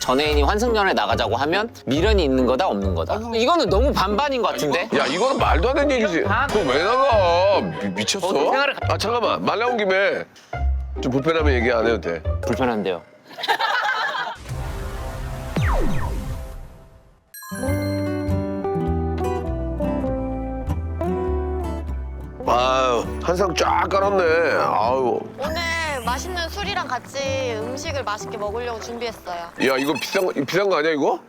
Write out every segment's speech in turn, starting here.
전애인이 환승연애 나가자고 하면 미련이 있는 거다 없는 거다. 이거는 너무 반반인 것 같은데? 야 이거는 말도 안 되는 얘기지. 그거 왜 나가? 미쳤어? 생활을 아 잠깐만 말 나온 김에 좀 불편하면 얘기 안 해도 돼. 불편한데요. 아유 한상 쫙 깔았네. 아유. 오늘 맛있는 술이랑 같이 음식을 맛있게 먹으려고 준비했어요. 야 이거 비싼 거 아니야 이거?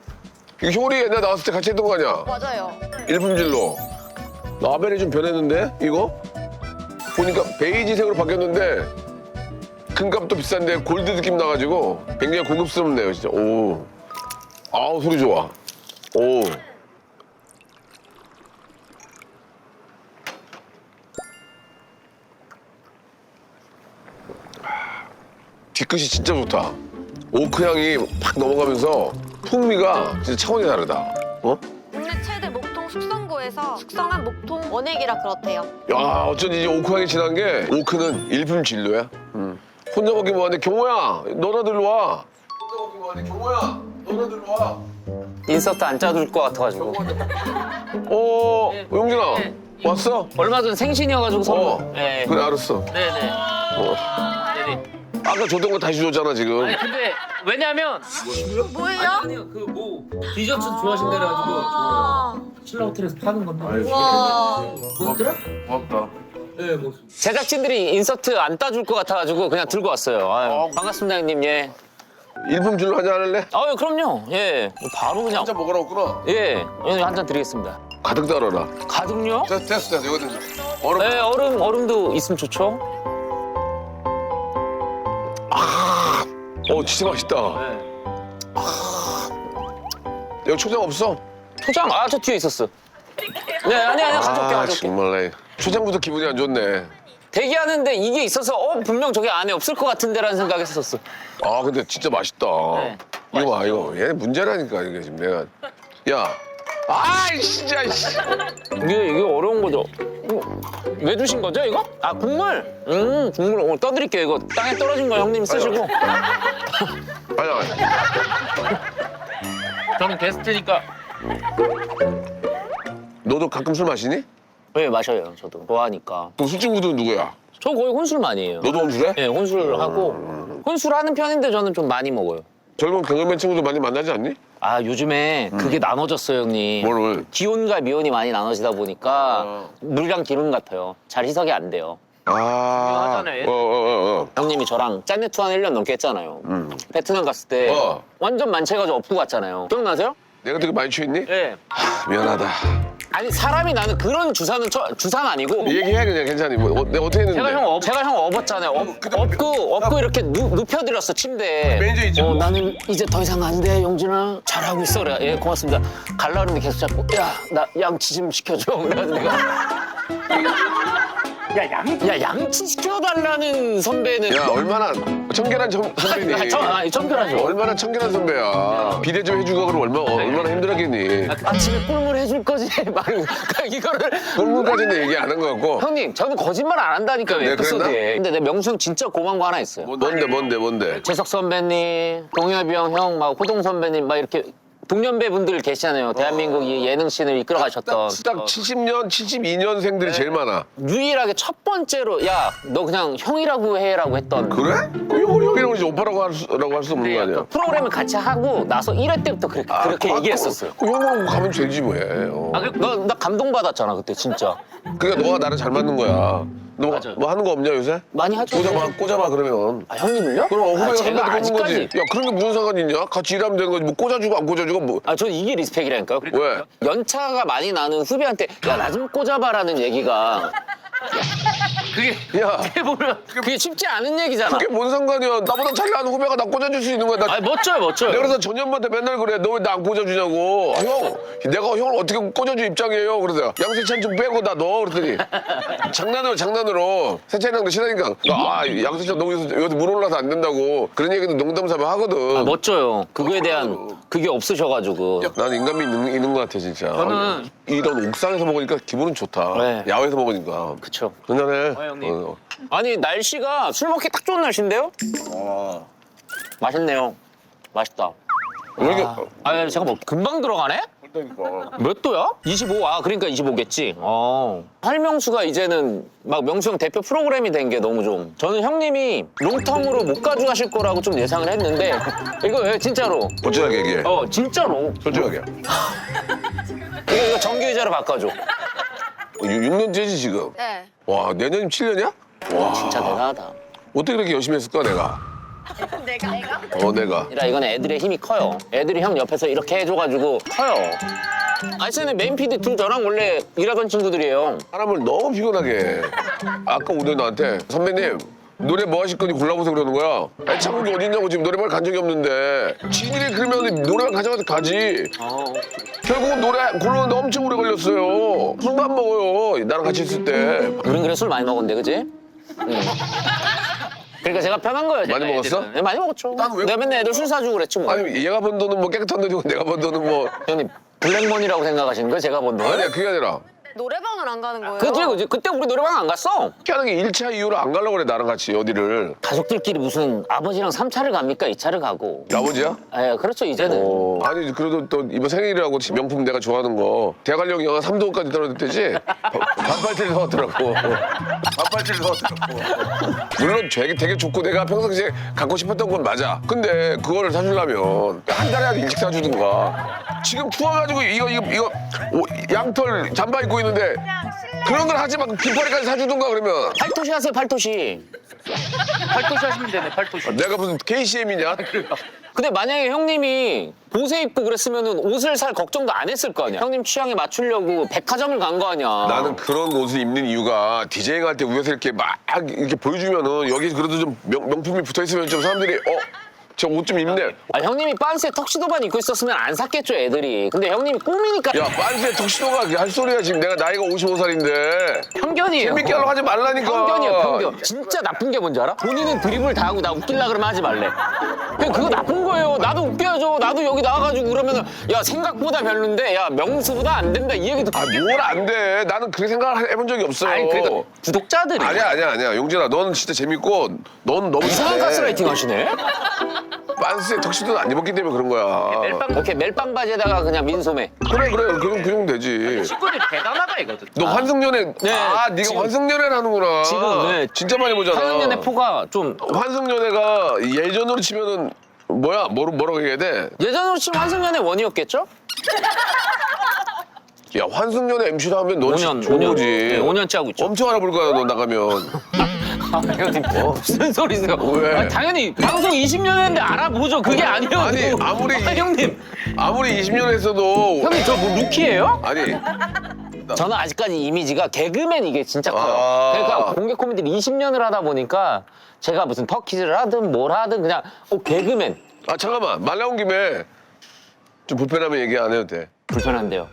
이거 효리 옛날 나왔을 때 같이 했던 거 아니야? 맞아요. 일품질로. 라벨이 좀 변했는데 이거? 보니까 베이지색으로 바뀌었는데 금값도 비싼데 골드 느낌 나가지고 굉장히 고급스럽네요 진짜. 오. 아우 소리 좋아. 오. 뒤끝이 진짜 좋다. 오크 향이 팍 넘어가면서 풍미가 진짜 차원이 다르다. 어? 국내 최대 목통 숙성고에서 숙성한 목통 원액이라 그렇대요. 야 어쩐지 이제 오크 향이 진한 게 오크는 일품 진로야. 혼자 먹기 뭐하는데 경호야 너라도 일로 와. 혼자 먹기 뭐하는데 경호야 너라도 일로 와. 인서트 안 짜줄 것 같아가지고. 용진아 왔어? 얼마 전 생신이어가지고 선물. 네. 그래 알았어. 네네. 네네. 아까 줬던 거 다시 줬잖아 지금. 아니 근데 왜냐면 뭐예요? 아니요 그 뭐 디저트 좋아하신다 그래가지고 아, 신라 호텔에서 파는 건데. 와. 뭐더라? 고맙다. 네, 뭐. 제작진들이 인서트 안 따줄 것 같아가지고 그냥 들고 왔어요. 아유, 반갑습니다, 형님. 예. 일품 진로 한잔 할래? 아유, 그럼요. 예. 바로 그냥. 한잔 먹으러 왔구나. 예. 형님 한잔 드리겠습니다. 가득 따라라. 가득요? 됐어. 이거 됐어. 얼음. 네, 얼음도 있으면 좋죠. 진짜 맛있다. 네. 여기 초장 없어? 초장, 저 뒤에 있었어. 네, 아니, 가져올게. 정말 초장부터 기분이 안 좋네. 대기하는데 이게 있어서 분명 저게 안에 없을 것 같은데라는 생각했었어. 근데 진짜 맛있다. 네. 이거 봐, 이거. 얘 문제라니까, 이게 지금 내가. 야. 진짜, 씨. 이게 어려운 거죠. 왜 주신 거죠, 이거? 국물. 국물 오늘 떠드릴게요. 이거 땅에 떨어진 거 형님 쓰시고. 아니. 저는 게스트니까. 너도 가끔 술 마시니? 네, 마셔요. 저도 좋아하니까. 그럼 술친구들은 누구야? 저 거의 혼술만이에요. 너도 혼술해? 네, 혼술하고 혼술하는 편인데 저는 좀 많이 먹어요. 젊은 경험맨 친구들 많이 만나지 않니? 요즘에 그게 나눠졌어요, 형님. 뭐를? 기혼과 미혼이 많이 나눠지다 보니까 물이랑 기름 같아요. 잘 희석이 안 돼요. 하잖아요. 형님이 저랑 짠내 투한 1년 넘게 했잖아요. 베트남 갔을 때 완전 만취해가지고 엎고 갔잖아요. 기억나세요? 내가 되게 많이 취했니? 네. 미안하다. 아니 사람이 나는 그런 주사는 주사는 아니고 얘기해 그냥 괜찮니? 내가 어떻게 했는데? 제가 형 업었잖아요. 업고 이렇게 눕혀드렸어 침대에. 매니저 있죠? 나는 이제 더 이상 안 돼, 영준아. 잘하고 있어. 그래. 예, 고맙습니다. 갈라 그러는데 계속 자꾸 나 양치 좀 시켜줘. 그래서 내가 양치 시켜달라는 선배는 야 얼마나 청결한 선배니? 청결하죠. 얼마나 청결한 선배야. 비대 좀 해주고 그러면 얼마나 힘들었겠니? 아침에 꿀물 해줄 거지. 막 이거를 꿀물까지는 얘기 안 한 것 같고. 형님, 저는 거짓말 안 한다니까요. 네, 에피소드에. 근데 내 명수 형 진짜 고마운 거 하나 있어요. 뭔데? 재석 선배님, 동엽이 형, 막 호동 선배님, 막 이렇게 동년배 분들 계시잖아요. 대한민국 이 예능씬을 이끌어 가셨던. 딱 70년, 72년생들이 제일 많아. 유일하게 첫 번째로 야, 너 그냥 형이라고 해라고 했던. 그래? 그 형이라고 이제 오빠라고 할 수 없는 거 아니야? 프로그램을 같이 하고 나서 1회 때부터 그렇게 얘기했었어요. 그 형하고 가면 되지 왜. 나 감동받았잖아, 그때 진짜. 그러니까 너가 나랑 잘 맞는 거야. 너 맞아요. 뭐 하는 거 없냐 요새? 많이 하죠. 꽂아봐 그러면. 형님을요? 그럼 후배가 제가 선배한테 꽂는 거지. 아직까지. 야 그런 게 무슨 상관이 있냐? 같이 일하면 되는 거지. 뭐 꽂아주고 안 꽂아주고 뭐. 저는 이게 리스펙이라니까요. 왜? 연차가 많이 나는 후배한테 야, 나 좀 꽂아봐라는 얘기가 야 그게 쉽지 않은 얘기잖아. 그게 뭔 상관이야. 나보다 잘 나가는 후배가 나 꽂아줄 수 있는 거야. 멋져요. 내가 그래서 전현무한테 맨날 그래. 너 왜 나 안 꽂아주냐고. 형, 내가 형을 어떻게 꽂아줄 입장이에요. 그래서 양세찬 좀 빼고 나 넣어. 그랬더니 장난으로 세찬이랑도 친하니까 양세찬 너 여기서 물 올라서 안 된다고 그런 얘기도 농담삼아 하거든. 멋져요. 그거에 대한 그게 없으셔가지고. 난 인간미 있는 것 같아 진짜. 저는- 이런 옥상에서 먹으니까 기분은 좋다. 네. 야외에서 먹으니까. 그쵸. 그날에 형님. 아니 날씨가 술 먹기 딱 좋은 날씨인데요? 맛있네요. 맛있다. 왜 이렇게 잠깐만 금방 들어가네? 몇 도야? 25. 아 그러니까 25겠지. 활명수가 이제는 막 명수 형 대표 프로그램이 된 게 너무 좀. 저는 형님이 롱텀으로 못 가져가실 거라고 좀 예상을 했는데 이거 왜 진짜로? 어쩌게 얘기해. 진짜로. 솔직하게. 이거 정규이자로 바꿔줘. 6년째지 지금. 네. 와 내년이면 7년이야? 와 진짜 대단하다. 어떻게 그렇게 열심히 했을까 내가? 내가? 내가. 이건 애들의 힘이 커요. 애들이 형 옆에서 이렇게 해줘가지고 커요. 아이스는 메인 PD 둘 저랑 원래 일하던 친구들이에요. 사람을 너무 피곤하게 해. 아까 오늘 나한테 선배님 노래 뭐 하실 건지 골라보세요 그러는 거야. 아니 참 그게 어딨냐고 지금 노래방 간 적이 없는데 지들이 그러면 노래방 가져가서 가지. 결국은 노래 고르는데 엄청 오래 걸렸어요. 술도 안 먹어요. 나랑 같이 있을 때. 우린 그래 술 많이 먹었는데 그지? 응. 그러니까 제가 편한 거예요. 많이 제가 먹었어? 애들은. 네, 많이 먹었죠. 난 왜- 내가 맨날 애들 술 사주고 그랬지 뭐. 아니 얘가 번 돈은 뭐 깨끗한 돈이고 내가 번 돈은 뭐 형님 블랙머니라고 생각하시는 거예요? 제가 번 돈? 아니야 그게 아니라 노래방을 안 가는 거예요? 그치. 그때 우리 노래방 안 갔어. 하는 게 1차 이후로 안 가려고 그래 나랑 같이 어디를. 가족들끼리 무슨 아버지랑 3차를 갑니까? 2차를 가고. 아버지야? 예, 그렇죠 이제는. 아니 그래도 또 이번 생일이라고 명품 내가 좋아하는 거 대관령 영하 3도까지 떨어졌대지. 반팔티를 사왔더라고. 반팔티를 사왔더라고. 물론 되게 좋고 내가 평상시에 갖고 싶었던 건 맞아. 근데 그거를 사주려면 한 달에 일찍 사주든가. 지금 추워가지고 이거 양털 잠바 입고 있는데 그런 걸 하지 말고 긴팔이까지 사주든가 그러면. 팔토시 하세요 팔토시. 팔토시 하시면 되네 팔토시. 내가 무슨 KCM이냐? 근데 만약에 형님이 보세 입고 그랬으면 옷을 살 걱정도 안 했을 거 아니야. 형님 취향에 맞추려고 백화점을 간 거 아니야. 나는 그런 옷을 입는 이유가 디제잉 할 때 위에서 이렇게 막 이렇게 보여주면은 여기 그래도 좀 명품이 붙어 있으면 좀 사람들이 저 옷 좀 입네. 형님이 빤스에 턱시도만 입고 있었으면 안 샀겠죠 애들이. 근데 형님이 꿈이니까. 야 빤스에 턱시도가 할 소리야 지금 내가 나이가 55살인데. 편견이에요. 재밌게 하려고 하지 말라니까. 편견이에요 편견. 진짜 나쁜 게 뭔지 알아? 본인은 드립을 다 하고 나 웃길라 그러면 하지 말래. 그거 나쁜 거예요. 나도 웃겨야죠. 나도 여기 나와가지고 그러면은 야 생각보다 별론데 야 명수보다 안 된다 이 얘기도. 뭘 안 돼. 나는 그렇게 생각을 해본 적이 없어. 아니 그러니까 구독자들이. 아니야. 용진아 너는 진짜 재밌고 넌 너무 이상한 잘해. 가스라이팅 하시네. 빤스에 턱시도는 안 입었기 때문에 그런 거야. 오케이 멜빵 바지에다가 그냥 민소매. 그래 그럼 그 정도 되지. 친구들 대단하다 이거든. 너 환승연애 네, 네가 지금- 환승연애를 하는구나. 지금, 네. 진짜 많이 보잖아. 화영연의 포가 좀 환승연애가 예전으로 치면은 뭐라고 얘기해야 돼? 예전으로 치면 환승연의 원이었겠죠? 야 환승연애 MC로 하면 너 진짜 좋은 거지. 네, 5년째 하고 있죠. 엄청 알아볼 거야 너 나가면. 형님 무슨 소리세요? 왜? 아니, 당연히 방송 20년 했는데 알아보죠. 그게 아니에요. 아니, 아무리- 형님 아무리 20년 했어도 형님 저 뭐 루키예요? 아니 저는 아직까지 이미지가 개그맨 이게 진짜 커요. 아. 그러니까 공개 코미디를 20년을 하다 보니까 제가 무슨 터키즈를 하든 뭘 하든 그냥 개그맨. 잠깐만 말 나온 김에 좀 불편하면 얘기 안 해도 돼. 불편한데요.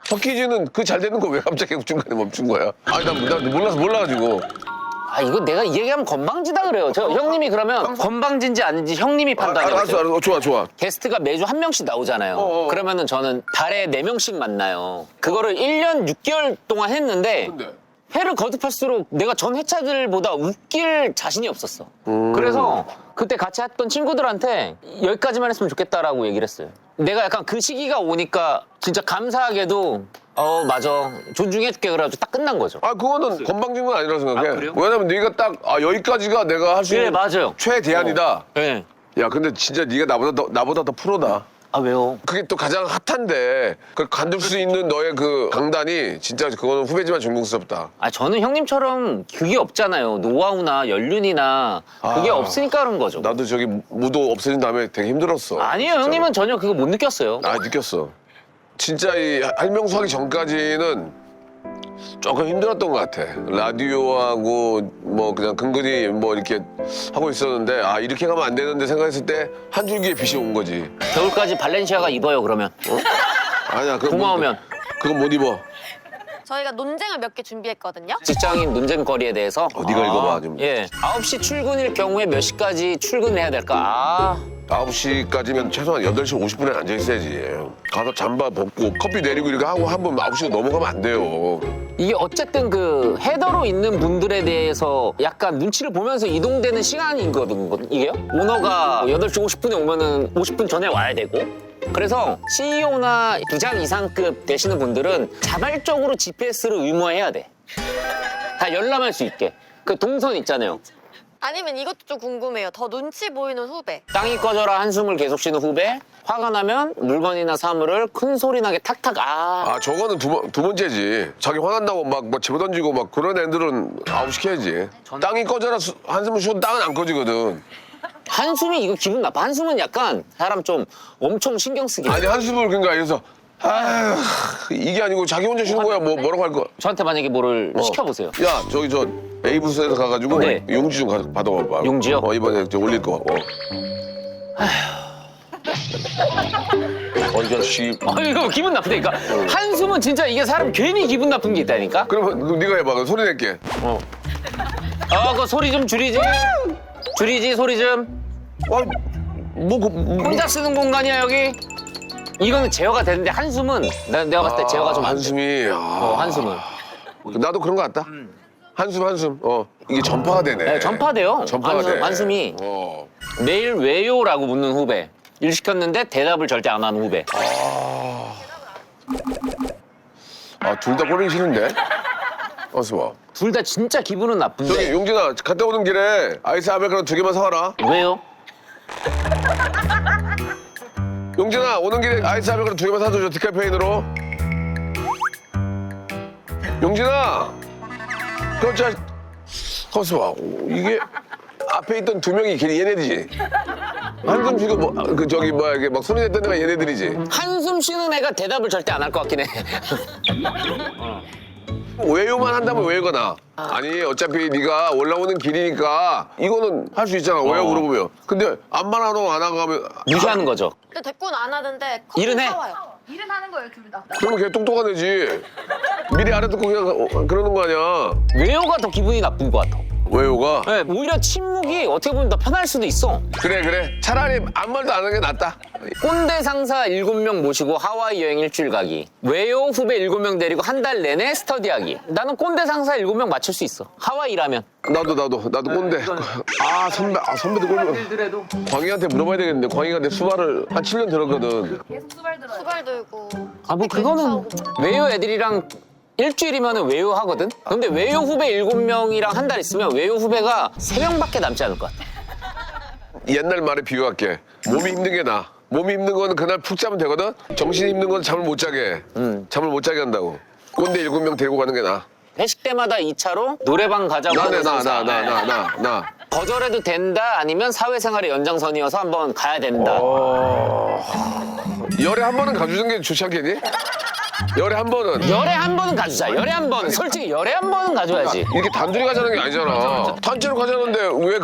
터키즈는 그 잘 되는 거 왜 갑자기 중간에 멈춘 거야? 아니 나 몰라가지고. 이거 내가 이 얘기하면 건방지다 그래요. 형님이 그러면 건방진지 아닌지 형님이 판단해요. 알았어 좋아. 게스트가 매주 한 명씩 나오잖아요. 어어. 그러면은 저는 달에 4명씩 만나요. 그거를 1년 6개월 동안 했는데 근데 회를 거듭할수록 내가 전 회차들보다 웃길 자신이 없었어. 그래서 그때 같이 했던 친구들한테 여기까지만 했으면 좋겠다라고 얘기를 했어요. 내가 약간 그 시기가 오니까 진짜 감사하게도 맞아 존중해줄게 그래가지고 딱 끝난 거죠. 그거는 건방진 건 아니라고 생각해. 아, 그래요? 왜냐면 네가 딱 여기까지가 내가 할 수 네 있는 맞아요. 최대한이다. 네. 야 근데 진짜 네가 나보다 더 프로다. 아 왜요? 그게 또 가장 핫한데 그 간둘 수 있는 너의 그 강단이 진짜 그거는 후배지만 존경스럽다. 저는 형님처럼 그게 없잖아요. 노하우나 연륜이나 그게 없으니까 그런 거죠. 나도 저기 무도 없어진 다음에 되게 힘들었어. 아니에요. 진짜로. 형님은 전혀 그거 못 느꼈어요. 느꼈어. 진짜 이 할명수 하기 전까지는 조금 힘들었던 것 같아. 라디오하고 뭐 그냥 근근히 뭐 이렇게 하고 있었는데 이렇게 가면 안 되는데 생각했을 때 한 줄기의 빛이 온 거지. 겨울까지 발렌시아가 입어요 그러면. 아니야 그건 고마우면. 그건 못 입어. 저희가 논쟁을 몇 개 준비했거든요. 직장인 논쟁거리에 대해서. 네가 읽어봐 좀. 예. 9시 출근일 경우에 몇 시까지 출근해야 될까? 9시까지면 최소한 8시 50분에 앉아 있어야지. 가서 잠바 벗고 커피 내리고 이렇게 하고 한 번 9시가 넘어가면 안 돼요. 이게 어쨌든 그 헤더로 있는 분들에 대해서 약간 눈치를 보면서 이동되는 시간이거든요. 이게요. 오너가 8시 50분에 오면은 50분 전에 와야 되고. 그래서 CEO나 부장 이상급 되시는 분들은 자발적으로 GPS를 의무화해야 돼. 다 열람할 수 있게. 그 동선 있잖아요. 아니면 이것도 좀 궁금해요. 더 눈치 보이는 후배. 땅이 꺼져라 한숨을 계속 쉬는 후배. 화가 나면 물건이나 사물을 큰 소리 나게 탁탁 아, 저거는 두 번째지. 자기 화난다고 막 집어 던지고 막 그런 애들은 아웃시켜야지. 땅이 꺼져라 한숨을 쉬어도 땅은 안 꺼지거든. 한숨이 이거 기분 나빠. 한숨은 약간 사람 좀 엄청 신경 쓰게. 아니, 한숨을 그러니까 그래서 아휴, 이게 아니고 자기 혼자 쉬는 거야. 뭐라고 할 거. 저한테 만약에 뭐를 시켜보세요. 야, 저기 저 A 부서에서 가가지고 네. 용지 좀 받아봐봐. 용지요? 이번에 저 올릴 거. 이 자식. 이거 기분 나쁘다니까. 한숨은 진짜 이게 사람 괜히 기분 나쁜 게 있다니까. 그러면 네가 해봐. 그럼 소리 낼게. 그 소리 좀 줄이지. 줄이지 소리 좀. 혼자 쓰는 공간이야 여기. 이거는 제어가 되는데 한숨은 내가 봤을 때 제어가 좀 안 돼. 한숨이. 한숨은. 나도 그런 거 같다. 한숨. 이게 전파가 되네. 네, 전파돼요. 전파가 돼. 한숨이. 매일 왜요라고 묻는 후배. 일 시켰는데 대답을 절대 안 하는 후배. 둘 다 꼴리기 싫은데? 어서 봐. 둘 다 진짜 기분은 나쁜데. 저기 용진아, 갔다 오는 길에 아이스 아메리카노 2개만 사와라. 왜요? 용진아, 오는 길에 아이스 아메리카노 2개만 사줘줘. 디카페인으로. 용진아, 그렇지. 어서 봐. 이게 앞에 있던 2명이 걔 얘네들이지. 한숨 쉬고 이게 막 소리 냈던 애가 얘네들이지. 한숨 쉬는 애가 대답을 절대 안 할 것 같긴 해. 외유만 한다면 외유가 나. 아니, 어차피 네가 올라오는 길이니까 이거는 할 수 있잖아. 외유 물어보면. 근데 안만 하고 안 하고 하면 무시하는 거죠. 근데 대꾸는 안 하는데 커피 일은 해. 사와요. 일은 하는 거예요, 둘 다. 그러면 걔 똑똑한 애지. 미리 알아듣고 그냥 그러는 거 아니야. 왜요가 더 기분이 나쁜 것 같아. 외유가. 네, 오히려 침묵이 어떻게 보면 더 편할 수도 있어. 그래. 차라리 아무 말도 안 하는 게 낫다. 꼰대 상사 7명 모시고 하와이 여행 일주일 가기. 외요 후배 7명 데리고 한 달 내내 스터디하기. 나는 꼰대 상사 7명 맞출 수 있어. 하와이라면. 나도 꼰대. 선배도 꼴면. 광희한테 물어봐야 되겠는데 광희가 내 수발을 한 7년 들었거든. 계속 수발 들어요. 수발 들고. 뭐 그거는 외요 애들이랑 일주일이면 외요 하거든? 근데 외요 후배 7명이랑 한 달 있으면 외요 후배가 3명밖에 남지 않을 것 같아. 옛날 말에 비유할게. 몸이 힘든 게 나. 몸이 힘든 거는 그날 푹 자면 되거든. 정신이 힘든 건 잠을 못 자게. 잠을 못 자게 한다고. 꼰대 7명 데리고 가는 게 나. 회식 때마다 2차로 노래방 가자고 하는 상사. 나. 거절해도 된다 아니면 사회생활의 연장선이어서 한번 가야 된다. 열에 한 번은 가주는 게 좋지 않겠니? 열에 한 번은. 열에 한 번은 가주자. 열에 한 번은. 솔직히 열에 한 번은 가줘야지. 이렇게 단둘이 가자는 게 아니잖아. 단체로 가자는데 왜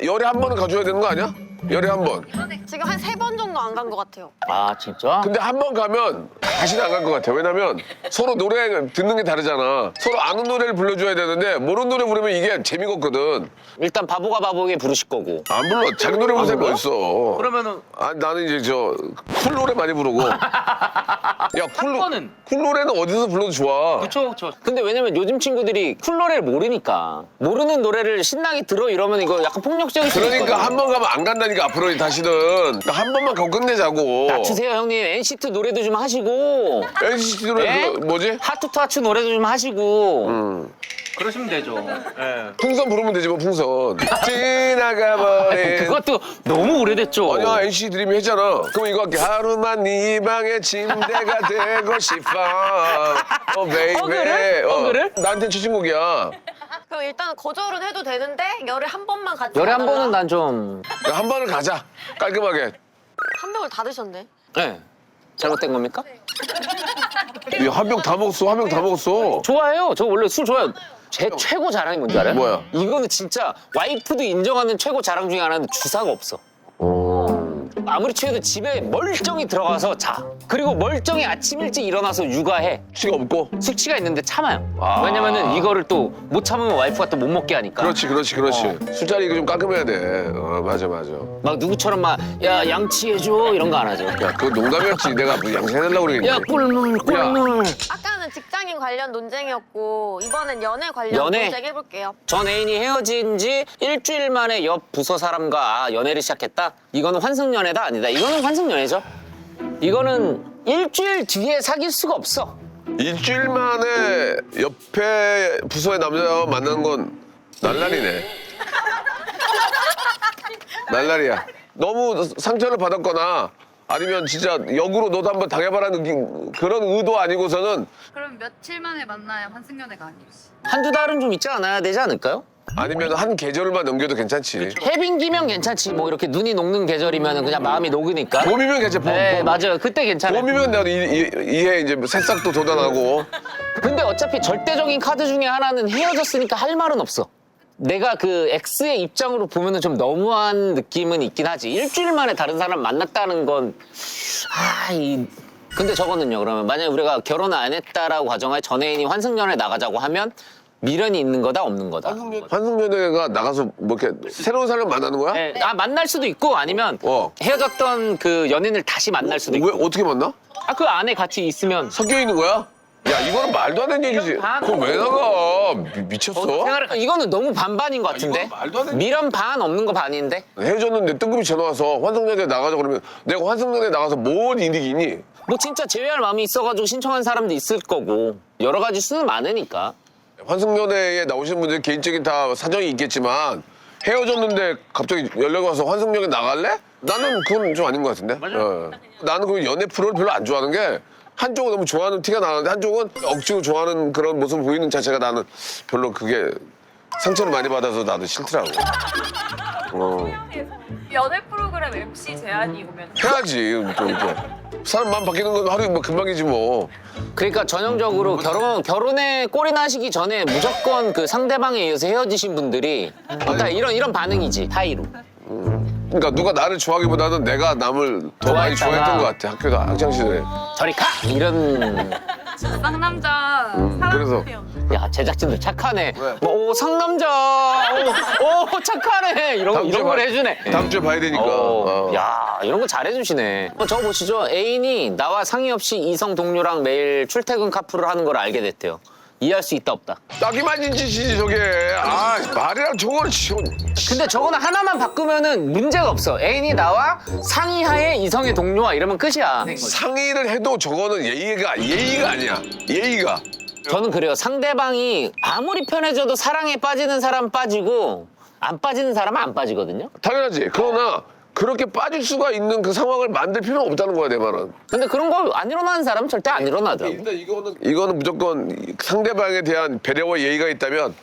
열에 한 번은 가줘야 되는 거 아니야? 열에 한 번. 지금 한 3번 정도 안 간 것 같아요. 아 진짜? 근데 한 번 가면 다시는 안 갈 것 같아. 왜냐면 서로 노래 듣는 게 다르잖아. 서로 아는 노래를 불러줘야 되는데 모르는 노래 부르면 이게 재미가 없거든. 일단 바보가 바보에게 부르실 거고. 안 불러. 자기 노래 부르는 사람이 어딨어. 그러면은 아니, 나는 이제 쿨 노래 많이 부르고. 야, 번은. 쿨 노래는 어디서 불러도 좋아. 그쵸. 근데 왜냐면 요즘 친구들이 쿨 노래를 모르니까. 모르는 노래를 신나게 들어 이러면 이거 약간 폭력적일 수 있거든. 그러니까 한 번 가면 안 간다니까 앞으로 다시는. 그러니까 한 번만 가고 끝내자고. 낮추세요 형님. NCT 노래도 좀 하시고. NCT 노래 예? 뭐지? 하투 타추 노래도 좀 하시고. 그러시면 되죠. 예. 풍선 부르면 되지 뭐 풍선. 지나가버린. 그것도 너무 오래됐죠. 아니야 NCT 드림이 했잖아. 그럼 이거 할게. 하루만 네 방의 침대가 되고 싶어. 베이베. 그래? 그래? 나한테 최신곡이야. 그럼 일단 거절은 해도 되는데 열에 한 번만 같이 열에 한 가달라. 번은 난 좀. 한 번을 가자. 깔끔하게. 한 병을 다 드셨네. 네. 잘못된 겁니까? 한 병 다 먹었어. 한 병 다 먹었어. 좋아해요. 저 원래 술 좋아해요. 제 최고 자랑이 뭔지 알아요? 뭐야? 이거는 진짜 와이프도 인정하는 최고 자랑 중에 하나는 주사가 없어. 아무리 취해도 집에 멀쩡히 들어가서 자. 그리고 멀쩡히 아침 일찍 일어나서 육아해. 숙취가 없고. 숙취가 있는데 참아요. 아. 왜냐면은 이거를 또 못 참으면 와이프가 또 못 먹게 하니까. 그렇지. 술자리 이거 좀 깔끔해야 돼. 맞아. 막 누구처럼 막 야 양치해줘 이런 거 안 하죠. 야, 그거 농담이었지. 내가 뭐 양치해달라고 그러겠니? 야 꿀물. 아까는 직장인 관련 논쟁이었고 이번엔 연애 관련 연애? 논쟁 해볼게요. 전 애인이 헤어진 지 일주일 만에 옆 부서 사람과 연애를 시작했다? 이거는 환승연애다? 아니다. 이거는 환승연애죠. 이거는 일주일 뒤에 사귈 수가 없어. 일주일 만에 옆에 부서의 남자와 만난 건 날라리네. 날라리야. 너무 상처를 받았거나 아니면 진짜 역으로 너도 한번 당해봐라는 그런 의도 아니고서는 그럼 며칠 만에 만나야 환승연애가 아니지. 한두 달은 좀 있지 않아야 되지 않을까요? 아니면 한 계절만 넘겨도 괜찮지. 해빙기면 괜찮지. 뭐 이렇게 눈이 녹는 계절이면 그냥 마음이 녹으니까. 봄이면 괜찮아. 네, 맞아요. 그때 괜찮아요. 봄이면 나도 이해 이제 새싹도 돋아나고. 근데 어차피 절대적인 카드 중에 하나는 헤어졌으니까 할 말은 없어. 내가 그 X의 입장으로 보면은 좀 너무한 느낌은 있긴 하지. 일주일 만에 다른 사람 만났다는 건, 근데 저거는요, 그러면 만약에 우리가 결혼을 안 했다라고 가정하에 전 애인이 환승연애 나가자고 하면 미련이 있는 거다, 없는 거다? 환승연애가 나가서 뭐 이렇게 새로운 사람 만나는 거야? 네, 만날 수도 있고 아니면 어. 헤어졌던 그 연인을 다시 만날 수도 왜 있고. 어떻게 만나? 그 안에 같이 있으면. 섞여 있는 거야? 야, 이거는 말도 안 되는 얘기지. 그거 왜 나가? 미쳤어? 이거는 너무 반반인 것 같은데? 이건 말도 안 되는- 미련 반 없는 거 반인데? 헤어졌는데 뜬금이 전화 와서 환승연애 나가자 그러면 내가 환승연애 나가서 뭔 이득이니? 뭐 진짜 제외할 마음이 있어가지고 신청한 사람도 있을 거고 여러 가지 수는 많으니까. 환승연애에 나오시는 분들 개인적인 다 사정이 있겠지만 헤어졌는데 갑자기 연락이 와서 환승연애 나갈래? 나는 그건 좀 아닌 것 같은데. 나는 그 연애 프로를 별로 안 좋아하는 게 한쪽은 너무 좋아하는 티가 나는데 한쪽은 억지로 좋아하는 그런 모습을 보이는 자체가 나는 별로 그게 상처를 많이 받아서 나도 싫더라고. 연애 프로그램 MC 제안이 오면 해야지. 또 사람 마음 바뀌는 건 하루에 뭐 금방이지 뭐. 그러니까 전형적으로 결혼에 꼴이 나시기 전에 무조건 그 상대방에 의해서 헤어지신 분들이 다 이런 반응이지. 타이로. 그러니까 누가 나를 좋아하기보다는 내가 남을 더 많이 좋아했다가. 좋아했던 것 같아. 학교도 학창 시절에. 저리 가! 이런. 쌍남자 그래서 야 제작진들 착하네. 왜? 오 상남자. 오 착하네. 이런 주에 걸 봐- 해주네. 다음 주에 봐야 되니까. 야 이런 거 잘해주시네. 저거 보시죠. 애인이 나와 상의 없이 이성 동료랑 매일 출퇴근 카풀을 하는 걸 알게 됐대요. 이해할 수 있다 없다. 딱이 맞은 짓이지 저게. 아 말이랑 저거를 지금. 근데 저거는 하나만 바꾸면은 문제가 없어. 애인이 나와 상의하에 이성의 동료와 이러면 끝이야. 상의를 해도 저거는 예의가 아니야. 예의가. 저는 그래요. 상대방이 아무리 편해져도 사랑에 빠지는 사람 빠지고 안 빠지는 사람은 안 빠지거든요. 당연하지. 그러나 그렇게 빠질 수가 있는 그 상황을 만들 필요는 없다는 거야 내 말은. 근데 그런 거 안 일어나는 사람은 절대 안 일어나더라고. 근데 이거는 무조건 상대방에 대한 배려와 예의가 있다면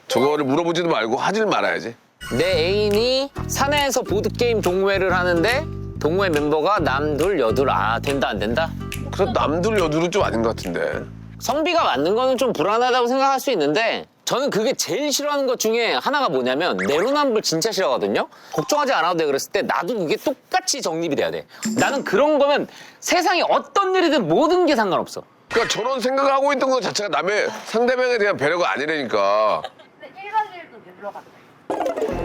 저거를 물어보지도 말고 하질 말아야지. 내 애인이 사내에서 보드게임 동호회를 하는데 동호회 멤버가 남둘 여둘 된다 안 된다? 그래서 남들 여둘은 좀 아닌 것 같은데. 성비가 맞는 거는 좀 불안하다고 생각할 수 있는데 저는 그게 제일 싫어하는 것 중에 하나가 뭐냐면 내로남불 진짜 싫어하거든요. 걱정하지 않아도 돼 그랬을 때 나도 그게 똑같이 정립이 돼야 돼. 나는 그런 거면 세상에 어떤 일이든 모든 게 상관없어. 그러니까 저런 생각을 하고 있던 것 자체가 남의 상대방에 대한 배려가 아니라니까. 근데 1박 2일도 놀러 갔다.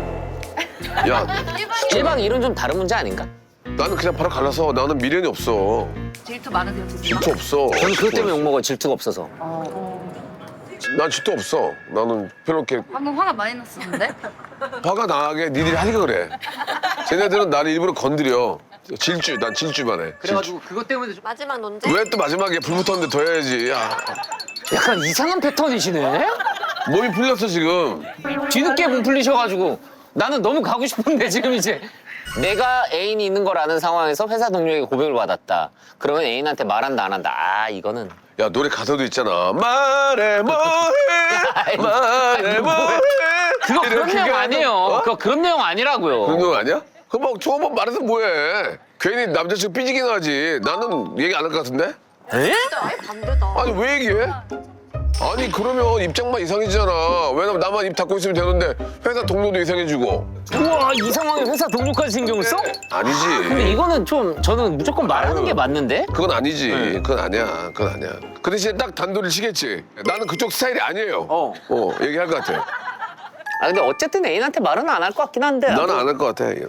야 1박 2일은 좀 다른 문제 아닌가? 나는 그냥 바로 갈라서 나는 미련이 없어. 질투 많으세요, 진짜? 질투 없어. 저는 그것 때문에 욕먹어요. 질투가 없어서. 난 질투 없어. 나는 별로 이렇게 방금 화가 많이 났었는데? 화가 나게 니들이 하니까 그래. 쟤네들은 나를 일부러 건드려. 질주, 난 질주만 해. 그래가지고 그것 때문에 좀 마지막 논쟁? 왜 또 마지막에 불 붙었는데 더 해야지. 야, 약간 이상한 패턴이시네? 몸이 풀렸어 지금. 뒤늦게 몸 풀리셔가지고 나는 너무 가고 싶은데 지금 이제 내가 애인이 있는 걸 아는 상황에서 회사 동료에게 고백을 받았다. 그러면 애인한테 말한다 안 한다. 이거는 야 노래 가사도 있잖아. 말해 뭐해, 말해 뭐해. 그거 그런 이렇게 내용 가도- 아니에요. 어? 그거 그런 내용 아니라고요. 그런 거 아니야? 그럼 막 처음 번 말해서 뭐해? 괜히 남자친구 삐지긴 하지. 나는 얘기 안 할 것 같은데? 에? 아예 반대다. 아니 왜 얘기해? 아니 그러면 입장만 이상해지잖아. 왜냐면 나만 입 닫고 있으면 되는데 회사 동료도 이상해지고. 우와 이 상황에 회사 동료까지 신경을 써? 아니지. 근데 이거는 좀 저는 무조건 말하는 아유. 게 맞는데? 그건 아니지. 그건 아니야. 그건 아니야. 그 대신에 딱 단도리를 치겠지. 나는 그쪽 스타일이 아니에요. 얘기할 것 같아. 아 근데 어쨌든 애인한테 말은 안 할 것 같긴 한데. 나는 안 할 것 같아. 아니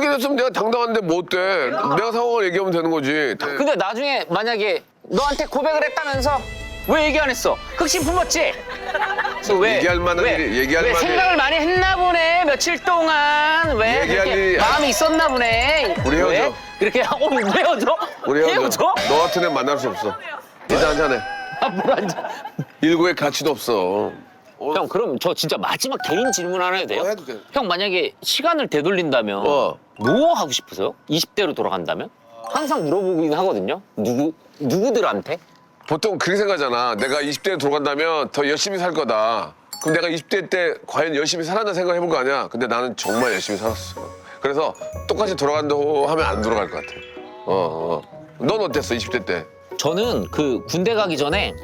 그랬으면 내가 당당한데 뭐 어때? 내가 상황을 얘기하면 되는 거지. 근데 나중에 만약에 너한테 고백을 했다면서 왜 얘기 안 했어? 흑심 품었지? 그래서 왜? 얘기할 만한 왜? 일이- 얘기할 왜 만한 생각을 많이 했나 보네 며칠 동안 왜 얘기할 그렇게 일이- 마음이 있었나 보네. 우리 헤어져. 왜? 그렇게 왜 헤어져? 우리 헤어져. 헤어져? 너 같은 애 만날 수 없어. 이제 한잔해. 뭘 앉아? 일구의 가치도 없어. 형 그럼 저 진짜 마지막 개인 질문 하나 해도 돼요? 해도 돼. 형 만약에 시간을 되돌린다면 뭐 하고 싶으세요? 20대로 돌아간다면? 항상 물어보긴 하거든요. 누구들한테? 보통 그렇게 생각하잖아. 내가 20대에 돌아간다면 더 열심히 살 거다. 그럼 내가 20대 때 과연 열심히 살았나 생각해볼 거 아니야. 근데 나는 정말 열심히 살았어. 그래서 똑같이 돌아간다고 하면 안 돌아갈 것 같아. 넌 어땠어 20대 때? 저는 그 군대 가기 전에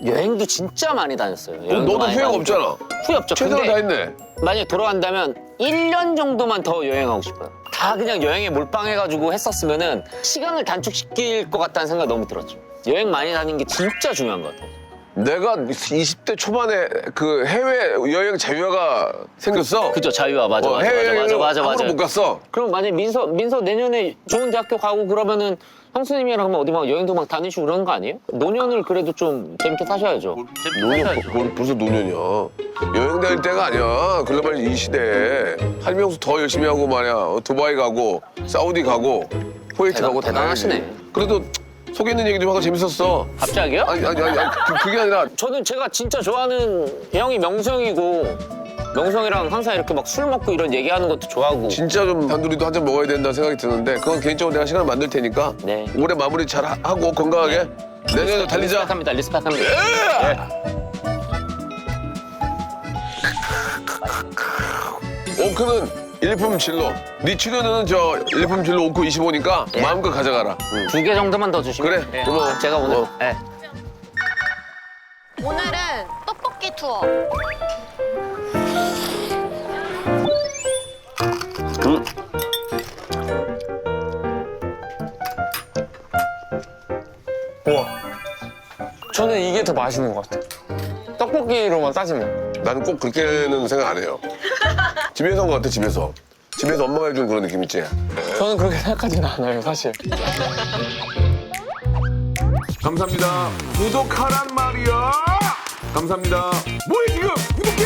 여행도 진짜 많이 다녔어요. 여행도 너도 많이 후회가 다니고. 없잖아. 후회 없죠. 최선을 근데 다했네. 만약에 돌아간다면 1년 정도만 더 여행하고 싶어요. 다 그냥 여행에 몰빵해가지고 했었으면은 시간을 단축시킬 것 같다는 생각이 너무 들었죠. 여행 많이 다니는 게 진짜 중요한 것 같아요. 내가 20대 초반에 그 해외 여행 자유화가 생겼어. 그죠 자유화 맞아 맞아 해외 맞아 여행을 맞아 맞아. 아무도 못 갔어. 그럼 만약에 민서 내년에 좋은 대학교 가고 그러면은 형수님이랑 막 어디 막 여행도 막 다니시고 그러는 거 아니에요? 노년을 그래도 좀 재밌게 사셔야죠. 노년, 벌써 노년이야. 여행 다닐 때가 아니야. 글로벌 이 시대에. 할명수 더 열심히 하고 말이야. 두바이 가고, 사우디 가고, 쿠웨이트 가고 다 대단하시네. 가야지. 그래도 속에 있는 얘기 좀 하고 재밌었어. 갑자기요? 아니, 그게 아니라 저는 제가 진짜 좋아하는 형이 명수 형이고 명수 형이랑 항상 이렇게 막 술 먹고 이런 얘기하는 것도 좋아하고. 진짜 좀 단둘이도 한 잔 먹어야 된다는 생각이 드는데 그건 개인적으로 내가 시간을 만들 테니까 네. 올해 마무리 잘 하고 건강하게 내년에 달리자. 리스펙합니다. 리스펙합니다. 오크는 일품 진로. 네 출연료는 저 일품 진로 오크 25니까 마음껏 가져가라. 응. 2개 정도만 더 주시면. 그래, 네. 고마워. 제가 오늘. 고마워. 네. 오늘은 떡볶이 투어. 저는 이게 더 맛있는 것 같아요. 떡볶이로만 따지면. 나는 꼭 그렇게는 생각 안 해요. 집에서 온 것 같아, 집에서. 집에서 엄마가 해준 그런 느낌 있지? 저는 그렇게 생각하지는 않아요, 사실. 감사합니다. 구독하란 말이야. 감사합니다. 뭐해 지금? 구독해.